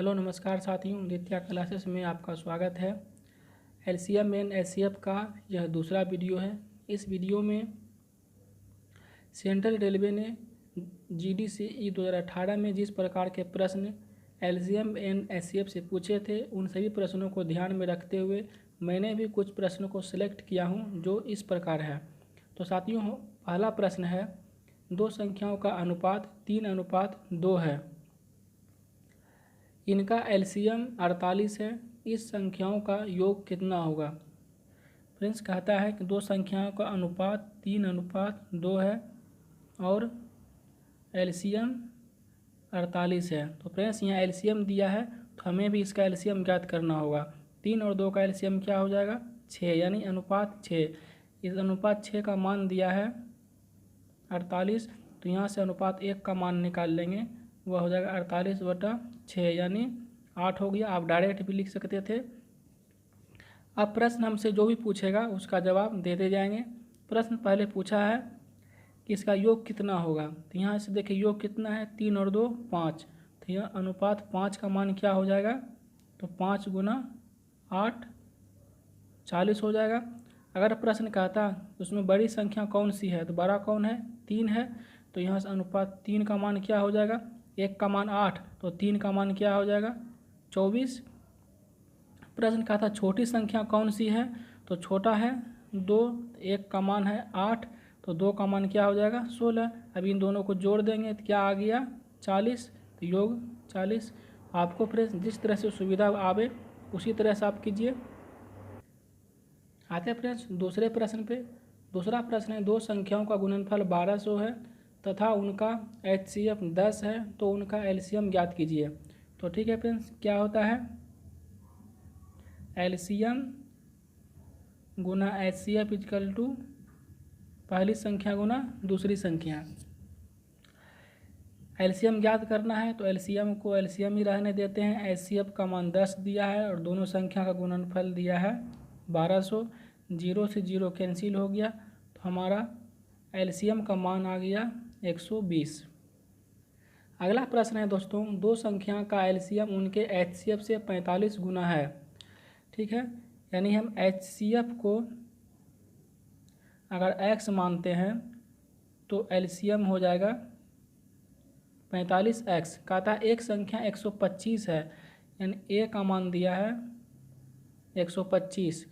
Hello नमस्कार साथियों, नित्या classes में आपका स्वागत है। एलसीएम एंड एचसीएफ का यह दूसरा वीडियो है। इस वीडियो में सेंट्रल रेलवे ने जीडीसीई 2018 में जिस प्रकार के प्रश्न एलसीएम एंड एचसीएफ से पूछे थे, उन सभी प्रश्नों को ध्यान में रखते हुए मैंने भी कुछ प्रश्नों को सिलेक्ट किया हूं, जो इस प्रकार है। तो साथियों, पहला प्रश्न है, दो संख्याओं का अनुपात 3:2 है। इनका एलसीएम 48 है। इस संख्याओं का योग कितना होगा? फ्रेंड्स, कहता है कि दो संख्याओं का अनुपात 3:2 है और एलसीएम 48 है। तो फ्रेंड्स, यहाँ एलसीएम दिया है तो हमें भी इसका एलसीएम ज्ञात करना होगा। 3 और 2 का एलसीएम क्या हो जाएगा? 6, यानी अनुपात 6। इस अनुपात 6 का मान दिया है 48, तो यहाँ से अनुपात 1 का मान निकाल लेंगे, वह हो जाएगा 48/6, यानी 8 हो गया। आप डायरेक्ट भी लिख सकते थे। अब प्रश्न हमसे जो भी पूछेगा उसका जवाब देते जाएंगे। प्रश्न पहले पूछा है कि इसका योग कितना होगा। तो यहाँ से देखिए योग कितना है, 3 और 2 5। तो यह अनुपात 5 का मान क्या हो जाएगा? तो 5 × 8 40 हो जाएगा। अगर प्रश्न कहता उसमें बड़ी संख्या कौन सी है, तो बड़ा कौन है? 3 है। तो यहाँ से अनुपात 3 का मान क्या हो जाएगा? 1 का मान 8, तो 3 का मान क्या हो जाएगा? 24। प्रश्न कहा था छोटी संख्या कौन सी है, तो छोटा है 2, 1 का मान है 8, तो 2 का मान क्या हो जाएगा? 16। अब इन दोनों को जोड़ देंगे तो क्या आ गया? 40। तो योग 40। आपको फ्रेंड्स जिस तरह से सुविधा आवे उसी तरह से आप कीजिए। आते हैं फ्रेंड्स दूसरे प्रश्न पे। दूसरा प्रश्न है, दो संख्याओं का गुणनफल 1200 है तथा उनका एचसीएफ 10 है, तो उनका एलसीएम ज्ञात कीजिए। तो ठीक है फ्रेंड्स, क्या होता है? एलसीएम गुना एचसीएफ इक्वल टू पहली संख्या गुना दूसरी संख्या। एलसीएम ज्ञात करना है तो एलसीएम को एलसीएम ही रहने देते हैं। एचसीएफ का मान 10 दिया है और दोनों संख्या का गुणनफल दिया है 1200। 0 से 0 कैंसिल हो गया, तो हमारा एलसीएम का मान आ गया 120। अगला प्रश्न है दोस्तों, दो संख्या का एलसीएम उनके एचसीएफ से 45 गुना है। ठीक है, यानी हम एचसीएफ को अगर x मानते हैं तो एलसीएम हो जाएगा 45x। कहता है एक संख्या 125 है, यानी a का मान दिया है 125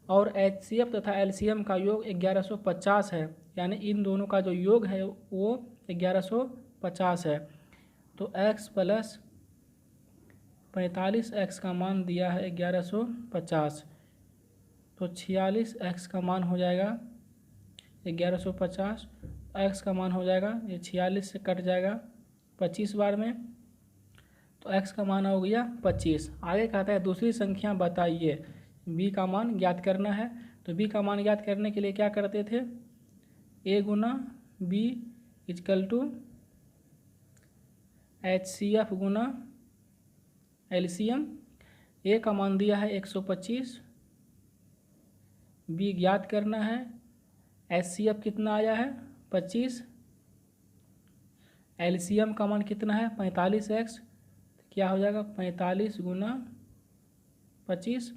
और एचसीएफ तथा एलसीएम का योग 1150 है, यानी इन दोनों का जो योग है वो 1150 है। तो x + 45x का मान दिया है 1150, तो 46x का मान हो जाएगा 1150। x का मान हो जाएगा, ये 46 से कट जाएगा 25 बार में, तो x का मान हो गया 25। आगे कहता है दूसरी संख्या बताइए, b का मान ज्ञात करना है। तो b का मान ज्ञात करने के लिए क्या करते थे? a गुना b इक्वल टू एचसीएफ गुना एलसीएम। a का मान दिया है 125, b ज्ञात करना है, एचसीएफ कितना आया है 25, एलसीएम का मान कितना है 45x, क्या हो जाएगा 45 गुना 25।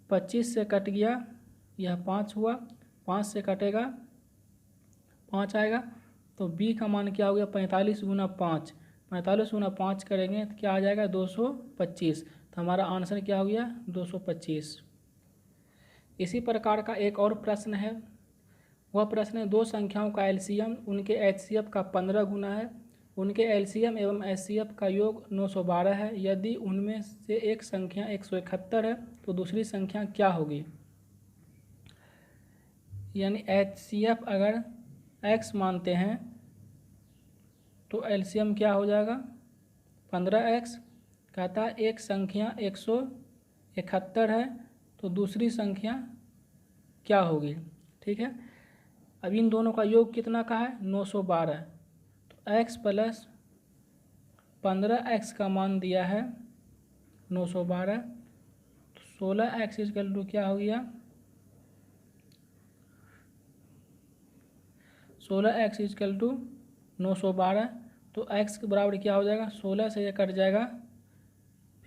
25 से कट गया, यह 5 हुआ, 5 से कटेगा 5 आएगा, तो b का मान क्या हो गया 45 गुना 5। 45 गुना 5 करेंगे तो क्या आ जाएगा 225। तो हमारा आंसर क्या हो गया 225। इसी प्रकार का एक और प्रश्न है। वह प्रश्न है, दो संख्याओं का एलसीएम उनके एचसीएफ का 15 गुना है। उनके एलसीएम एवं एचसीएफ का योग 912 है। यदि उनमें से एक संख्या 171 है तो दूसरी संख्या क्या होगी? यानी एचसीएफ अगर x मानते हैं तो एलसीएम क्या हो जाएगा 15x। कहता है एक संख्या 171 है तो दूसरी संख्या क्या होगी? ठीक है, अब इन दोनों का योग कितना का है 912, तो x + 15x का मान दिया है 912, तो 16x इक्वल टू क्या हो गया 16x इक्वल टू 912, तो x के बराबर क्या हो जाएगा 16 से ये कट जाएगा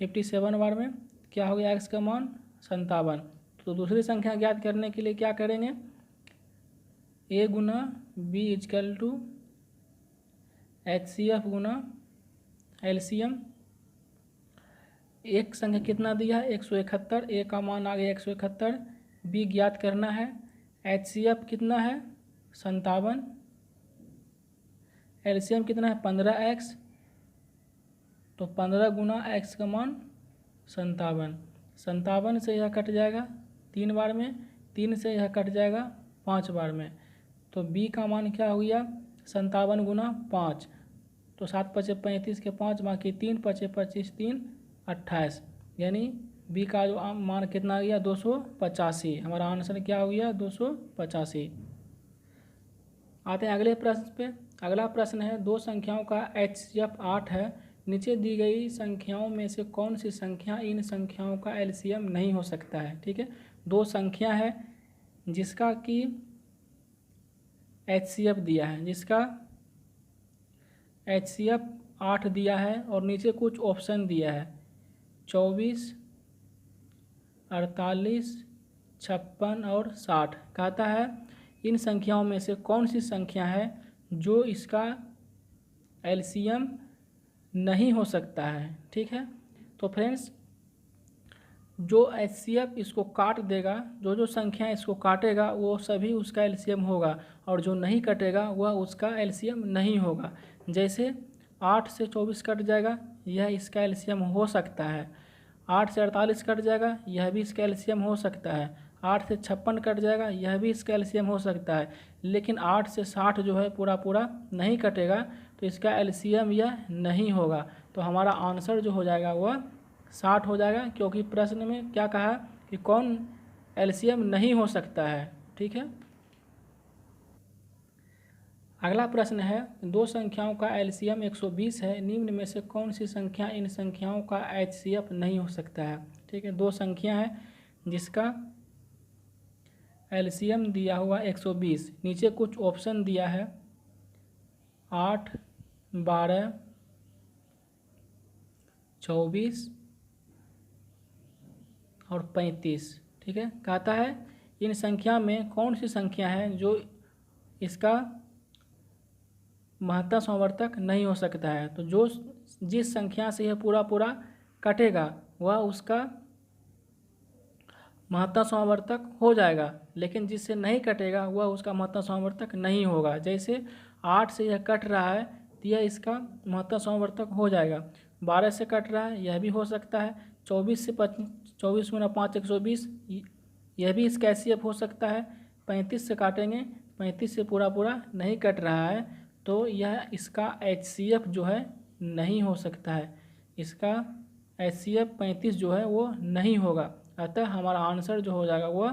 57 बार में क्या हो गया x का मान 57। तो दूसरी संख्या ज्ञात करने के लिए क्या करेंगे, a गुना b इजकल टू HCF गुना LCM। एक संख्या कितना दिया है 171, a का मान आ गया 171, b ज्ञात करना है, HCF कितना है 57, LCM कितना है 15x, तो 15 गुना x का मान 57। 57 से यह कट जाएगा 3 बार में, 3 से यह कट जाएगा 5 बार में। तो b का मान क्या हो गया 57 गुना 5, तो 7 पचे 35 के 5 बाकी 3 पचे 25 3 28, यानी b का जो मान कितना आ गया 285। हमारा आंसर क्या हो गया 285। आते हैं अगले प्रश्न पे। अगला प्रश्न है, दो संख्याओं का HCF 8 है, नीचे दी गई संख्याओं में से कौन सी संख्या इन संख्याओं का LCM नहीं हो सकता है। ठीक है, दो संख्या है जिसका कि HCF दिया है, जिसका HCF 8 दिया है और नीचे कुछ ऑप्शन दिया है 24, 48, 56 और 60। कहता है इन संख्याओं में से कौन सी संख्या है जो इसका LCM नहीं हो सकता है। ठीक है, तो फ्रेंड्स जो HCF इसको काट देगा, जो जो संख्या इसको काटेगा वो सभी उसका LCM होगा, और जो नहीं कटेगा वह उसका LCM नहीं होगा। जैसे 8 से 24 कट जाएगा, यह इसका LCM हो सकता है। 8 से 48 कट जाएगा, यह भी इसका LCM हो सकता है। 8 से 56 कट जाएगा, यह भी इसका LCM हो सकता है। लेकिन 8 से 60 जो है पूरा पूरा नहीं कटेगा, तो इसका LCM यह नहीं होगा। तो हमारा आंसर जो हो जाएगा वह 60 हो जाएगा, क्योंकि प्रश्न में क्या कहा कि कौन LCM नहीं हो सकता है। ठीक है, अगला प्रश्न है, दो संख्याओं का LCM 120 है, निम्न में से कौन सी संख्या इन संख्याओं का HCF नहीं हो सकता है। ठीक है, दो संख्या है जिसका LCM दिया हुआ 120, नीचे कुछ ऑप्शन दिया है 8, 12, 24 और 35। ठीक है, कहता है इन संख्या में कौन सी संख्या है जो इसका महत्ता समवर्तक नहीं हो सकता है। तो जो जिस संख्या से यह पूरा पूरा कटेगा वह उसका महत्ता समवर्तक हो जाएगा, लेकिन जिससे नहीं कटेगा वह उसका महत्ता समवर्तक नहीं होगा। जैसे 8 से यह कट रहा है तो यह इसका महत्ता समवर्तक हो जाएगा। 12 से कट रहा है, यह भी हो सकता है। 24 से 24 गुना 5 120, यह भी इसका HCF हो सकता है। 35 से काटेंगे, 35 से पूरा पूरा नहीं कट रहा है, तो यह इसका HCF जो है नहीं हो सकता है। इसका HCF 35 जो है वो नहीं होगा। अतः हमारा आंसर जो हो जाएगा वह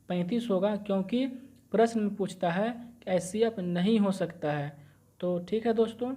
35 होगा, क्योंकि प्रश्न में पूछता है कि HCF नहीं हो सकता है। तो ठीक है दोस्तों।